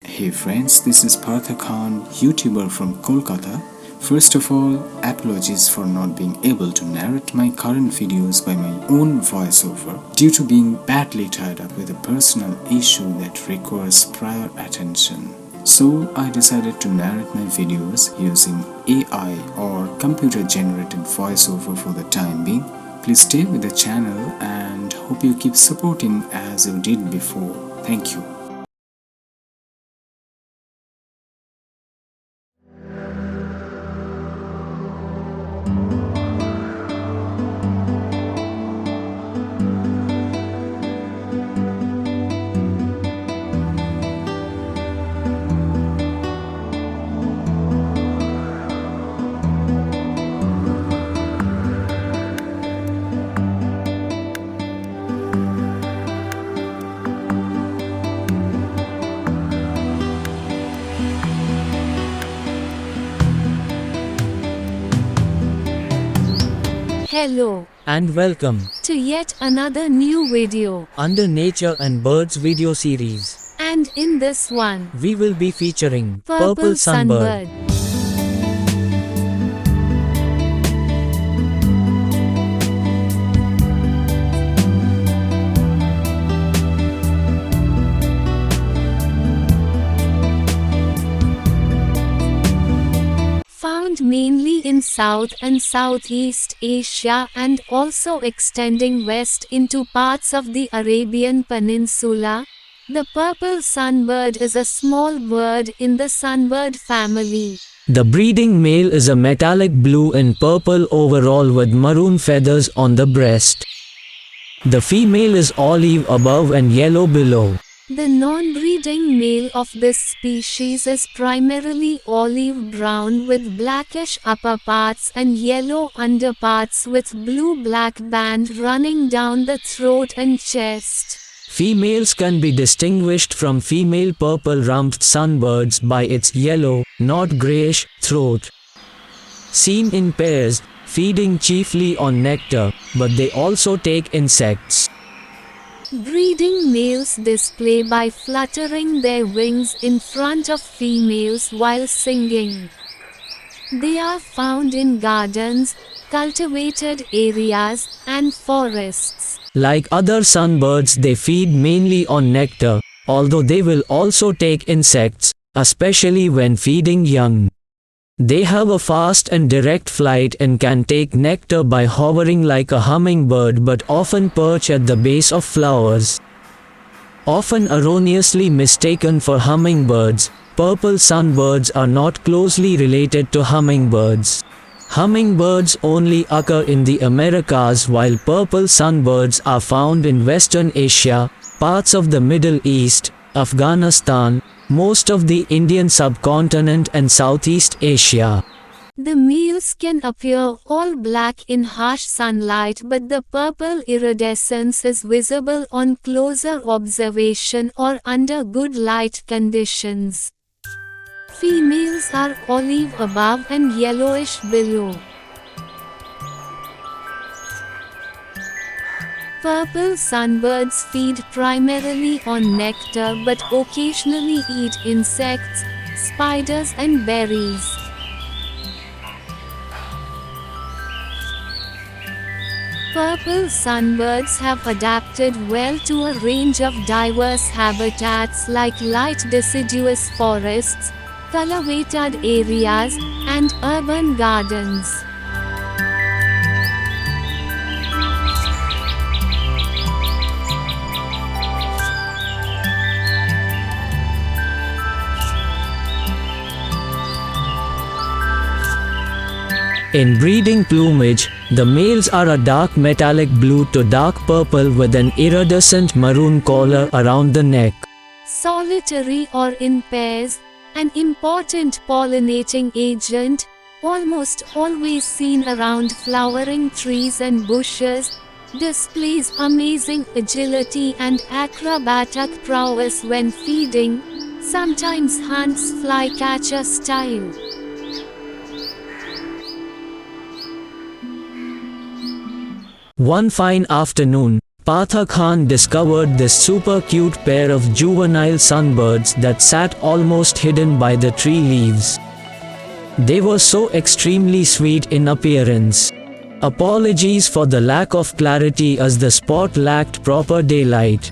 Hey friends, this is Partha Khan, YouTuber from Kolkata. First of all, apologies for not being able to narrate my current videos by my own voiceover due to being badly tied up with a personal issue that requires prior attention. So I decided to narrate my videos using AI or computer generated voiceover for the time being. Please stay with the channel and hope you keep supporting as you did before. Thank you. Hello and welcome to yet another new video, under Nature and Birds video series. and in this one, We will be featuring Purple Sunbird. Sunbird. Found mainly in South and Southeast Asia and also extending west into parts of the Arabian Peninsula, the purple sunbird is a small bird in the sunbird family. The breeding male is a metallic blue and purple overall with maroon feathers on the breast. The female is olive above and yellow below. The non-breeding male of this species is primarily olive-brown with blackish upperparts and yellow underparts with blue-black band running down the throat and chest. Females can be distinguished from female purple-rumped sunbirds by its yellow, not grayish, throat. Seen in pairs, feeding chiefly on nectar, but they also take insects. Breeding males display by fluttering their wings in front of females while singing. They are found in gardens, cultivated areas, and forests. Like other sunbirds, they feed mainly on nectar, although they will also take insects, especially when feeding young. They have a fast and direct flight and can take nectar by hovering like a hummingbird but often perch at the base of flowers. Often erroneously mistaken for hummingbirds, purple sunbirds are not closely related to hummingbirds. Hummingbirds only occur in the Americas while purple sunbirds are found in Western Asia, parts of the Middle East, Afghanistan, most of the Indian subcontinent and Southeast Asia. The males can appear all black in harsh sunlight, but the purple iridescence is visible on closer observation or under good light conditions. Females are olive above and yellowish below. Purple sunbirds feed primarily on nectar but occasionally eat insects, spiders and berries. Purple sunbirds have adapted well to a range of diverse habitats like light deciduous forests, cultivated areas, and urban gardens. In breeding plumage, the males are a dark metallic blue to dark purple with an iridescent maroon collar around the neck. Solitary or in pairs, an important pollinating agent, almost always seen around flowering trees and bushes, displays amazing agility and acrobatic prowess when feeding, sometimes hunts flycatcher style. One fine afternoon, Partha Khan discovered this super cute pair of juvenile sunbirds that sat almost hidden by the tree leaves. They were so extremely sweet in appearance. Apologies for the lack of clarity as the spot lacked proper daylight.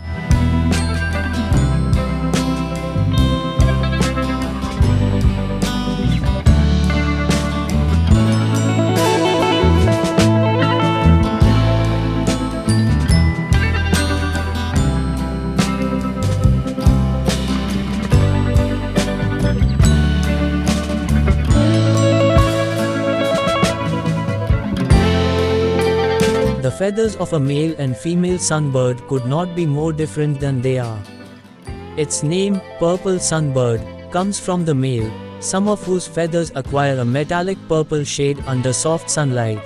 The feathers of a male and female sunbird could not be more different than they are. Its name, purple sunbird, comes from the male, some of whose feathers acquire a metallic purple shade under soft sunlight.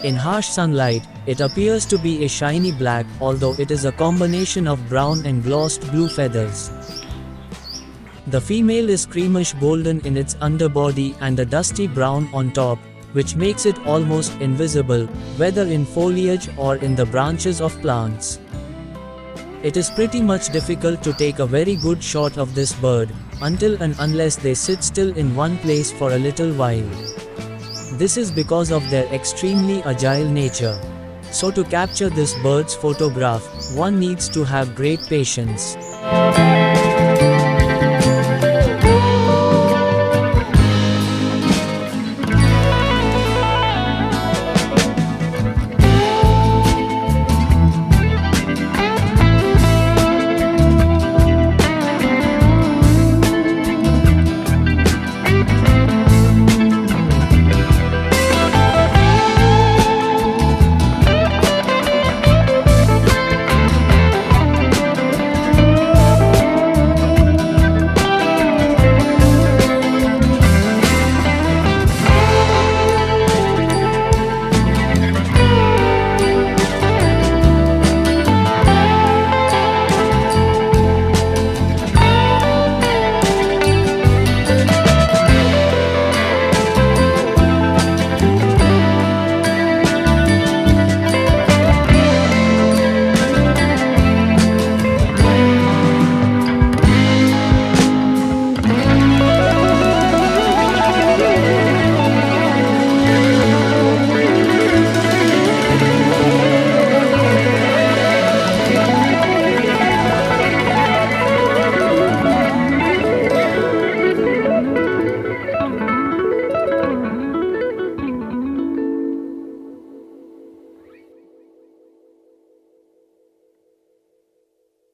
In harsh sunlight, it appears to be a shiny black, although it is a combination of brown and glossed blue feathers. The female is creamish golden in its underbody and a dusty brown on top, which makes it almost invisible, whether in foliage or in the branches of plants. It is pretty much difficult to take a very good shot of this bird, until and unless they sit still in one place for a little while. This is because of their extremely agile nature. So to capture this bird's photograph, one needs to have great patience.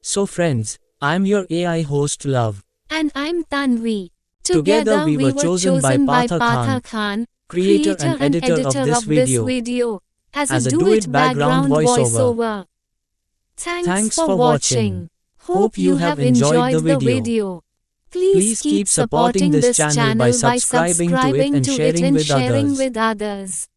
So friends, I'm your AI host Love. And I'm Tanvi. Together we were chosen by Partha Khan, creator and editor of this video, as a do-it background voiceover. Thanks for watching. Hope you have enjoyed the video. Please keep supporting this channel by subscribing to it and sharing with others.